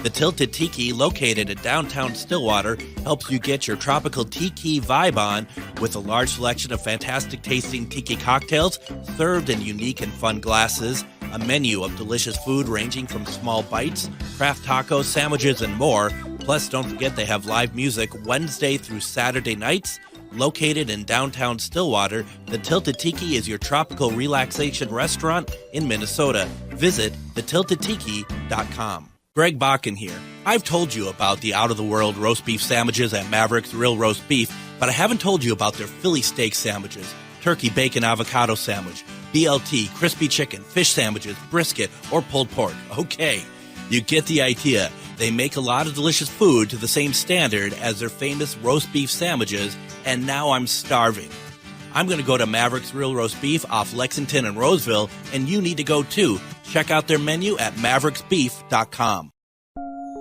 S2: The Tilted Tiki, located in downtown Stillwater, helps you get your tropical tiki vibe on with a large selection of fantastic tasting tiki cocktails served in unique and fun glasses, a menu of delicious food ranging from small bites, craft tacos, sandwiches, and more. Plus, don't forget they have live music Wednesday through Saturday nights. Located in downtown Stillwater, the Tilted Tiki is your tropical relaxation restaurant in Minnesota. Visit thetiltedtiki.com. Greg Bakun here. I've told you about the out-of-the-world roast beef sandwiches at Maverick's Real Roast Beef, but I haven't told you about their Philly steak sandwiches, turkey bacon avocado sandwich, BLT, crispy chicken, fish sandwiches, brisket, or pulled pork. Okay, you get the idea. They make a lot of delicious food to the same standard as their famous roast beef sandwiches, and now I'm starving. I'm going to go to Maverick's Real Roast Beef off Lexington and Roseville, and you need to go too. Check out their menu at mavericksbeef.com.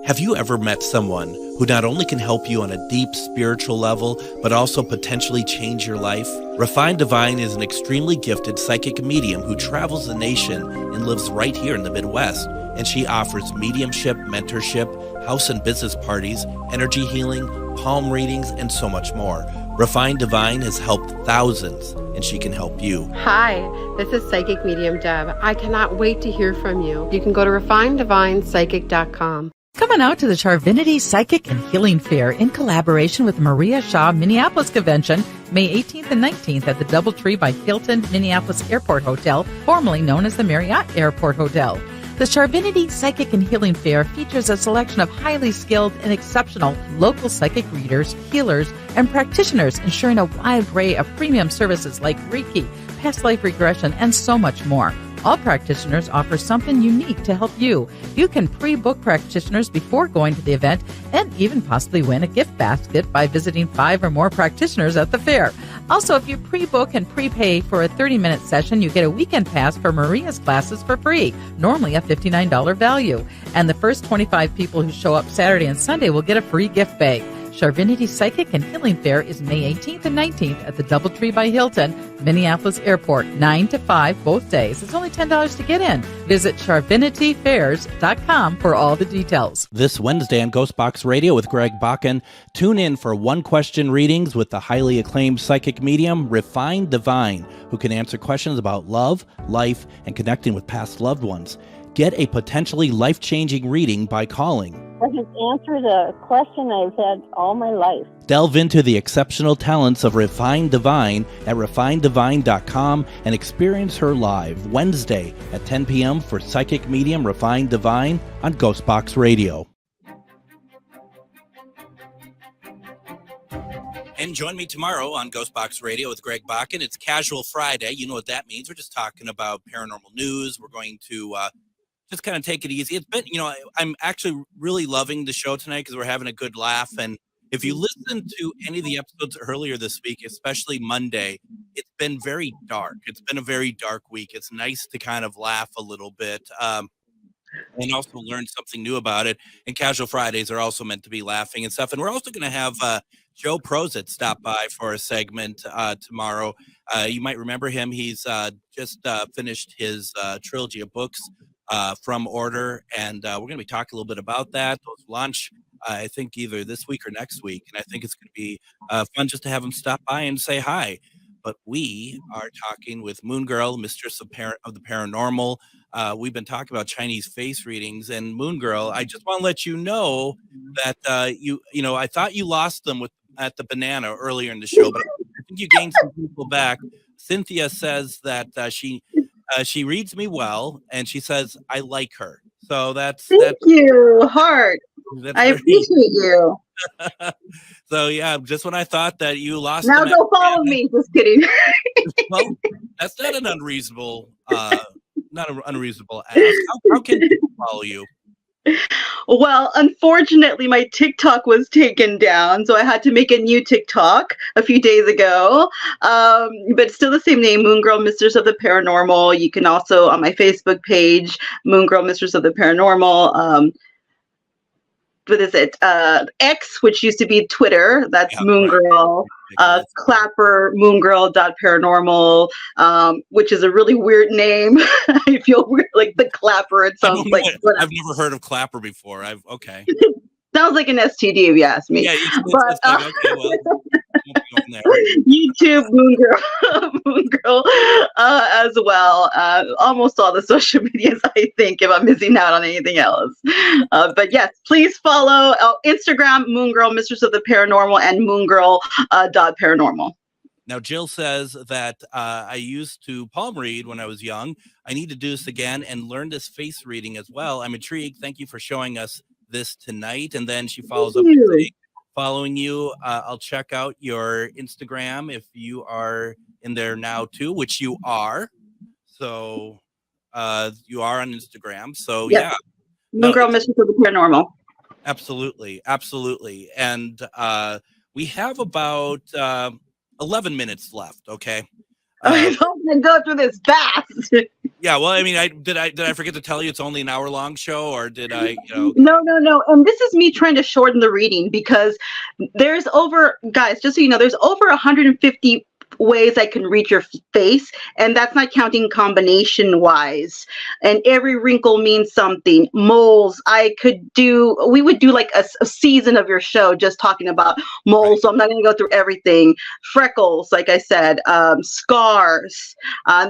S2: Have you ever met someone who not only can help you on a deep spiritual level, but also potentially change your life? Refined Divine is an extremely gifted psychic medium who travels the nation and lives right here in the Midwest. And she offers mediumship, mentorship, house and business parties, energy healing, palm readings, and so much more. Refined Divine has helped thousands, and she can help you.
S4: Hi, this is Psychic Medium Deb. I cannot wait to hear from you. You can go to refineddivinepsychic.com.
S6: Come on out to the Charvinity Psychic and Healing Fair in collaboration with Maria Shaw Minneapolis Convention, May 18th and 19th at the Doubletree by Hilton Minneapolis Airport Hotel, formerly known as the Marriott Airport Hotel. The Charvinity Psychic and Healing Fair features a selection of highly skilled and exceptional local psychic readers, healers, and practitioners, ensuring a wide array of premium services like Reiki, past life regression, and so much more. All practitioners offer something unique to help you. You can pre-book practitioners before going to the event and even possibly win a gift basket by visiting 5 or more practitioners at the fair. Also, if you pre-book and prepay for a 30-minute session, you get a weekend pass for Maria's classes for free, normally a $59 value. And the first 25 people who show up Saturday and Sunday will get a free gift bag. Charvinity Psychic and Healing Fair is May 18th and 19th at the Doubletree by Hilton, Minneapolis Airport, 9 to 5 both days. It's only $10 to get in. Visit charvinityfairs.com for all the details.
S2: This Wednesday on GhostBox Radio with Greg Bakun, tune in for one-question readings with the highly acclaimed psychic medium, Refined Divine, who can answer questions about love, life, and connecting with past loved ones. Get a potentially life-changing reading by calling.
S7: I can answer the question I've had all my life.
S2: Delve into the exceptional talents of Refined Divine at refinedivine.com and experience her live Wednesday at 10 p.m. for psychic medium Refined Divine on GhostBox Radio. And join me tomorrow on GhostBox Radio with Greg Bakun. It's Casual Friday. You know what that means. We're just talking about paranormal news. We're going to just kind of take it easy. It's been, I'm actually really loving the show tonight because we're having a good laugh. And if you listen to any of the episodes earlier this week, especially Monday, it's been very dark. It's been a very dark week. It's nice to kind of laugh a little bit. And also learn something new about it. And Casual Fridays are also meant to be laughing and stuff. And we're also going to have Joe Prozit stop by for a segment tomorrow. You might remember him. He's just finished his trilogy of books, From Order. And we're going to be talking a little bit about that. Those launch, I think, either this week or next week. And I think it's going to be fun just to have him stop by and say hi. But we are talking with Moon Girl, Mistress of the Paranormal. We've been talking about Chinese face readings, and Moon Girl, I just want to let you know that I thought you lost them at the banana earlier in the show, but I think you gained some people back. Cynthia says that she reads me well, and she says I like her. So
S3: thank you, heart. I appreciate you.
S2: So yeah, just when I thought that you lost,
S3: now go follow me. Just kidding.
S2: Well, that's not an unreasonable. Not an unreasonable ask. How can people follow you?
S3: Well, unfortunately, my TikTok was taken down, so I had to make a new TikTok a few days ago. But still the same name, Moon Girl, Mistress of the Paranormal. You can also, on my Facebook page, Moon Girl, Mistress of the Paranormal. What is it? X, which used to be Twitter. That's Moon Girl. Clapper, moongirl.paranormal, which is a really weird name. I feel weird, like the Clapper. It sounds like.
S2: I've never heard of Clapper before. Okay.
S3: Sounds like an STD if you ask me.
S2: Yeah,
S3: but
S2: okay, well,
S3: YouTube, Moon Girl, as well. Almost all the social medias, I think, if I'm missing out on anything else. But yes, please follow Instagram, Moon Girl, Mistress of the Paranormal, and moongirl.paranormal.
S2: Now, Jill says that I used to palm read when I was young. I need to do this again and learn this face reading as well. I'm intrigued. Thank you for showing us this tonight. And then she follows up with saying, following you, I'll check out your Instagram if you are in there now too, which you are. So you are on Instagram. So yeah.
S3: Moon Girl, Mistress of the Paranormal.
S2: Absolutely. And we have about 11 minutes left. Okay.
S3: I'm gonna go through this fast.
S2: Yeah, well, I mean, did I forget to tell you it's only an hour-long show, or did I?
S3: No. And this is me trying to shorten the reading because there's guys, just so you know, there's over 150 ways I can read your face, and that's not counting combination wise. And every wrinkle means something. Moles, we would do like a season of your show just talking about moles. Right. So I'm not going to go through everything. Freckles, like I said, scars.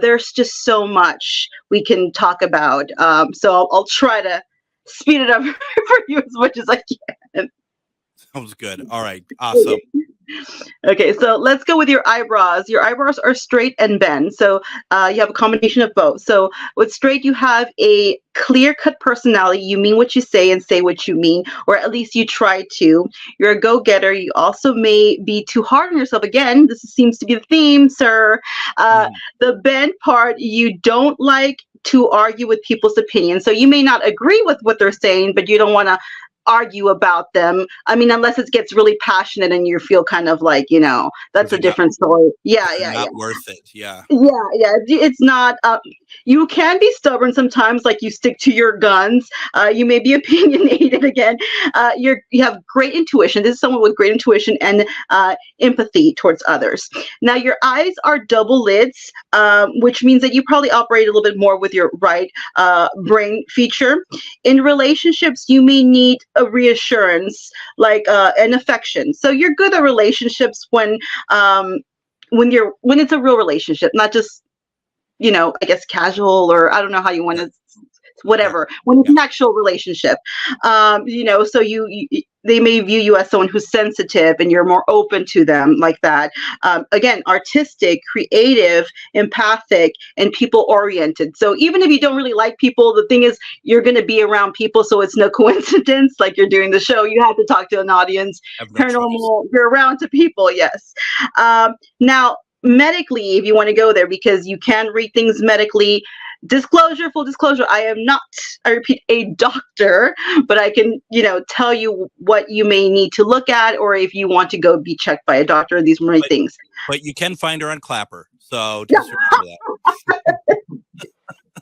S3: There's just so much we can talk about. So I'll try to speed it up for you as much as I can.
S2: Sounds good. All right. Awesome.
S3: Okay, so let's go with your eyebrows. Your eyebrows are straight and bend. So you have a combination of both. So with straight, you have a clear-cut personality. You mean what you say and say what you mean, or at least you try to. You're a go-getter. You also may be too hard on yourself. Again, this seems to be the theme, sir. The bend part, you don't like to argue with people's opinions. So you may not agree with what they're saying, but you don't want to argue about them. I mean, unless it gets really passionate and you feel kind of like, that's a different story. Not
S2: worth it. Yeah.
S3: It's not. You can be stubborn sometimes, like you stick to your guns. You may be opinionated again. You have great intuition. This is someone with great intuition and empathy towards others. Now, your eyes are double lids, which means that you probably operate a little bit more with your right brain feature. In relationships, you may need a reassurance, like an affection. So you're good at relationships when it's a real relationship, not just I guess casual, or I don't know how you want to, whatever. When it's an actual relationship, so they may view you as someone who's sensitive and you're more open to them like that. Again, artistic, creative, empathic, and people-oriented. So even if you don't really like people, the thing is you're going to be around people, so it's no coincidence. Like you're doing the show, you have to talk to an audience. Paranormal, you're around to people, yes. Now, medically, if you want to go there, because you can read things medically, full disclosure, I am not, I repeat, a doctor, but I can, tell you what you may need to look at, or if you want to go be checked by a doctor, these many things.
S2: But you can find her on Clapper. So just remember that.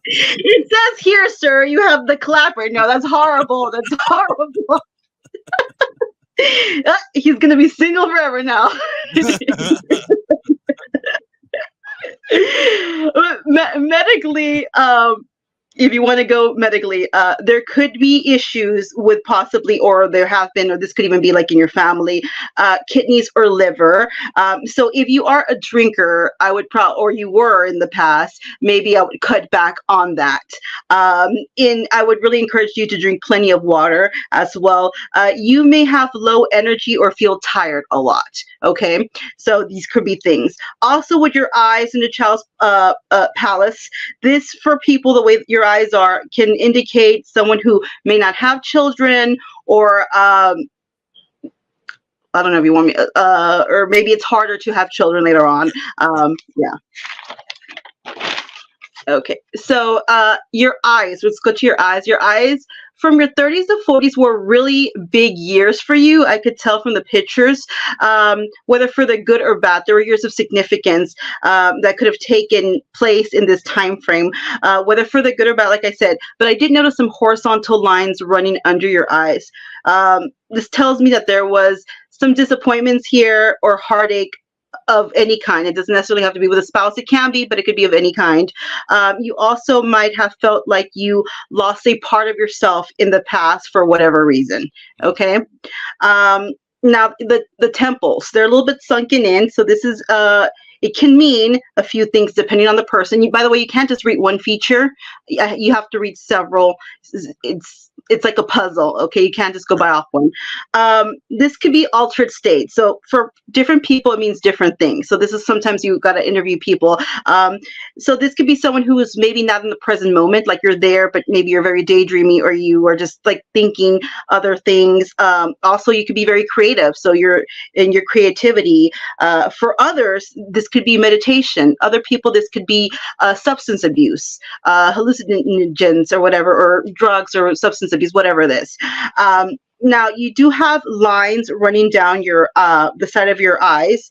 S3: It says here, sir, you have the Clapper. No, that's horrible. That's horrible. He's going to be single forever now. Medically, if you want to go medically, there could be issues with possibly, or there have been, or this could even be like in your family, kidneys or liver. So if you are a drinker, I would or you were in the past, maybe I would cut back on that. I would really encourage you to drink plenty of water as well. You may have low energy or feel tired a lot. Okay, so these could be things. Also, with your eyes in the child's palace, this for people, the way your eyes are, can indicate someone who may not have children, or I don't know if you want me, or maybe it's harder to have children later on. Okay, so your eyes. Let's go to your eyes. Your eyes from your 30s to 40s were really big years for you. I could tell from the pictures, whether for the good or bad. There were years of significance that could have taken place in this time frame, whether for the good or bad, like I said. But I did notice some horizontal lines running under your eyes. This tells me that there was some disappointments here or heartache of any kind. It doesn't necessarily have to be with a spouse. It can be, but it could be of any kind. You also might have felt like you lost a part of yourself in the past for whatever reason. Okay. Now the temples, they're a little bit sunken in. So this is, it can mean a few things depending on the person. By the way, you can't just read one feature. You have to read several. It's like a puzzle. Okay. You can't just go by off one. This could be altered state. So for different people, it means different things. So this is sometimes you got to interview people. So this could be someone who is maybe not in the present moment, like you're there, but maybe you're very daydreamy, or you are just like thinking other things. Also, you could be very creative. So you're in your creativity. For others, this could be meditation. Other people, this could be substance abuse, hallucinogens or whatever, or drugs or substance abuse, whatever it is. Now you do have lines running down your the side of your eyes.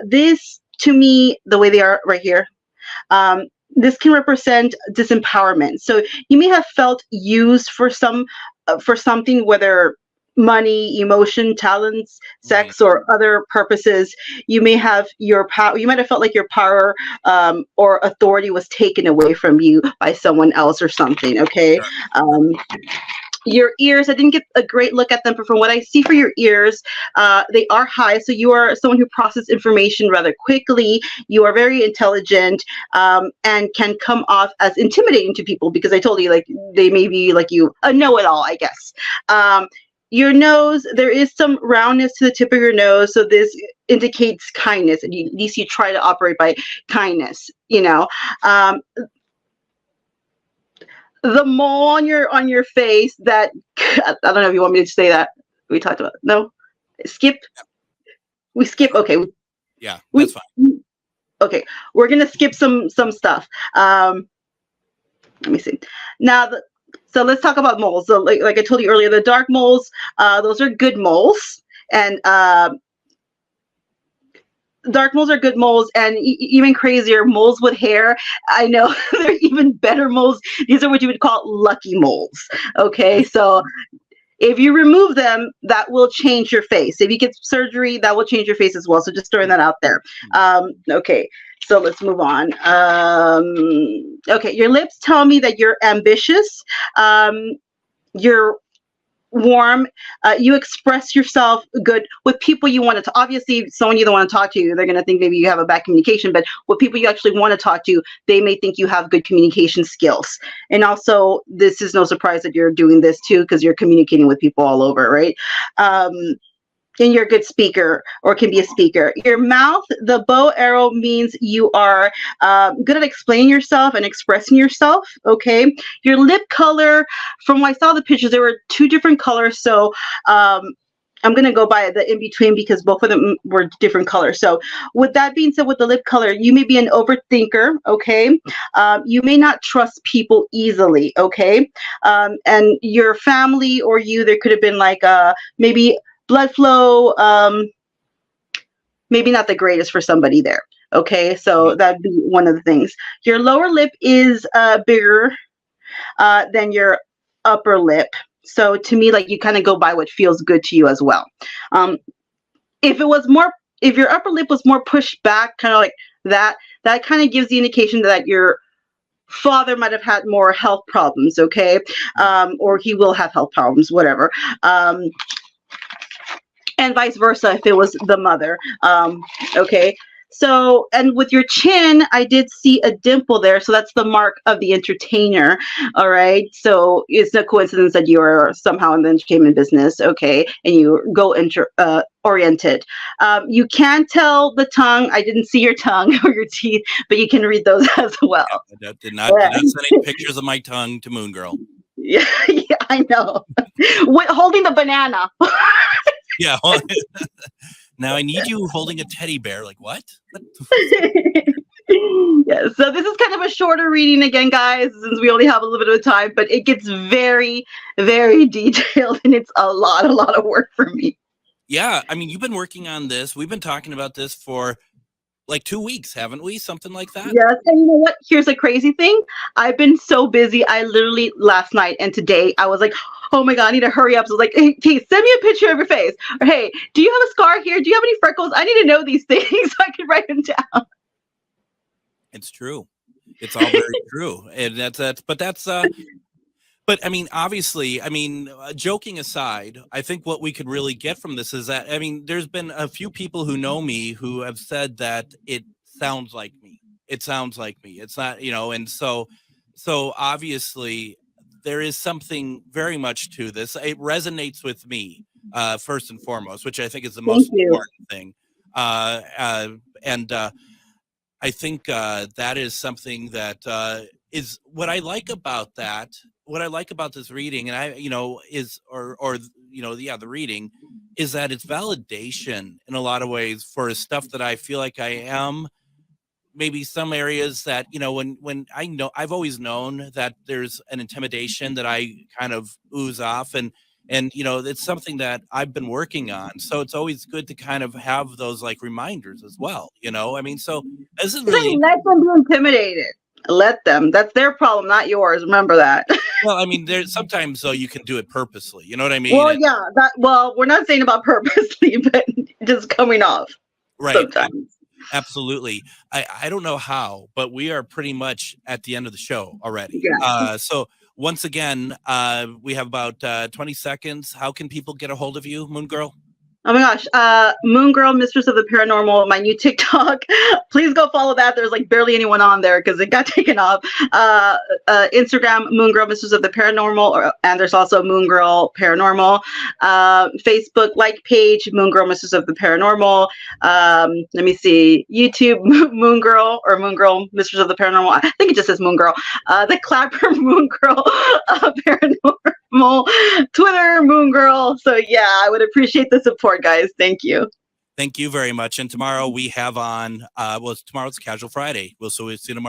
S3: This, to me, the way they are right here, this can represent disempowerment. So you may have felt used for something, whether money, emotion, talents, sex, or other purposes. You may have your power. You might have felt like your power or authority was taken away from you by someone else or something. Okay. Your ears, I didn't get a great look at them, but from what I see for your ears, they are high. So you are someone who processes information rather quickly. You are very intelligent and can come off as intimidating to people, because I told you, like, they may be like you, a know-it-all, I guess. Your nose, there is some roundness to the tip of your nose. So this indicates kindness, and at least you try to operate by kindness, the mole on your face, that I don't know if you want me to say that. We talked about no. Skip. We skip. Okay.
S2: Yeah, that's fine.
S3: Okay, we're gonna skip some stuff. Let me see. Now, so let's talk about moles. So like I told you earlier, the dark moles, those are good moles, and dark moles are good moles, and even crazier, moles with hair. I know they're even better moles. These are what you would call lucky moles. Okay, so if you remove them, that will change your face. If you get surgery, that will change your face as well. So just throwing that out there. Okay, so let's move on. Okay, your lips tell me that you're ambitious. You're warm. You express yourself good with people you want to. Obviously, someone you don't want to talk to, they're going to think maybe you have a bad communication. But with people you actually want to talk to, they may think you have good communication skills. And also, this is no surprise that you're doing this too, because you're communicating with people all over, right? And you're a good speaker, or can be a speaker. Your mouth, the bow arrow, means you are good at explaining yourself and expressing yourself. Okay. Your lip color, from when I saw the pictures, there were two different colors. So I'm going to go by the in between because both of them were different colors. So with that being said, with the lip color, you may be an overthinker. Okay. You may not trust people easily. Okay. And your family or you, there could have been like maybe blood flow, maybe not the greatest for somebody there. Okay. So that'd be one of the things. Your lower lip is bigger than your upper lip. So to me, like, you kind of go by what feels good to you as well. If your upper lip was more pushed back, kind of like that kind of gives the indication that your father might have had more health problems. Okay. Or he will have health problems, whatever. And vice versa if it was the mother. Okay. So, and with your chin, I did see a dimple there. So that's the mark of the entertainer. All right. So it's no coincidence that you are somehow in the entertainment business. Okay. And you go oriented. You can tell the tongue. I didn't see your tongue or your teeth, but you can read those as well.
S2: I did not send any pictures of my tongue to Moon Girl.
S3: Yeah, I know. Holding the banana.
S2: Yeah. Now I need you holding a teddy bear. Like what?
S3: Yeah, so this is kind of a shorter reading again, guys, since we only have a little bit of time, but it gets very, very detailed, and it's a lot of work for me.
S2: Yeah, I mean, you've been working on this. We've been talking about this for like 2 weeks, haven't we? Something like that.
S3: Yes, and you know what? Here's a crazy thing. I've been so busy. I literally last night and today I was like, oh my God, I need to hurry up. So I was like, hey, send me a picture of your face. Or hey, do you have a scar here? Do you have any freckles? I need to know these things so I can write them down.
S2: It's true. It's all very true. And but I mean, obviously, I mean, joking aside, I think what we could really get from this is that, I mean, there's been a few people who know me who have said that it sounds like me. It sounds like me. It's not, you know, and so obviously there is something very much to this. It resonates with me, first and foremost, which I think is the most important thing. And I think that is something that is what I like about that. What I like about this reading, and the reading is that it's validation in a lot of ways for stuff that I feel like I am. Maybe some areas that, you know, when I know, I've always known that there's an intimidation that I kind of ooze off, and you know, it's something that I've been working on. So it's always good to kind of have those like reminders as well. You know, I mean, so this is really
S3: let them be intimidated. Let them. That's their problem, not yours. Remember that.
S2: Well, I mean, there's sometimes though you can do it purposely. You know what I mean?
S3: Well, yeah. We're not saying about purposely, but just coming off.
S2: Right.
S3: Sometimes.
S2: Absolutely. I don't know how, but we are pretty much at the end of the show already.
S3: Yeah.
S2: So once again, we have about 20 seconds. How can people get a hold of you, Moon Girl?
S3: Oh my gosh. Moon Girl, Mistress of the Paranormal, my new TikTok. Please go follow that. There's like barely anyone on there because it got taken off. Instagram, Moon Girl, Mistress of the Paranormal, and there's also Moon Girl Paranormal. Facebook like page, Moon Girl, Mistress of the Paranormal. Let me see. YouTube, Moon Girl, or Moon Girl, Mistress of the Paranormal. I think it just says Moon Girl. The Clapper, Moon Girl Paranormal. Twitter, Moon Girl. So yeah, I would appreciate the support, guys. Thank you.
S2: Thank you very much. And tomorrow we have on, tomorrow's Casual Friday. We'll see you tomorrow.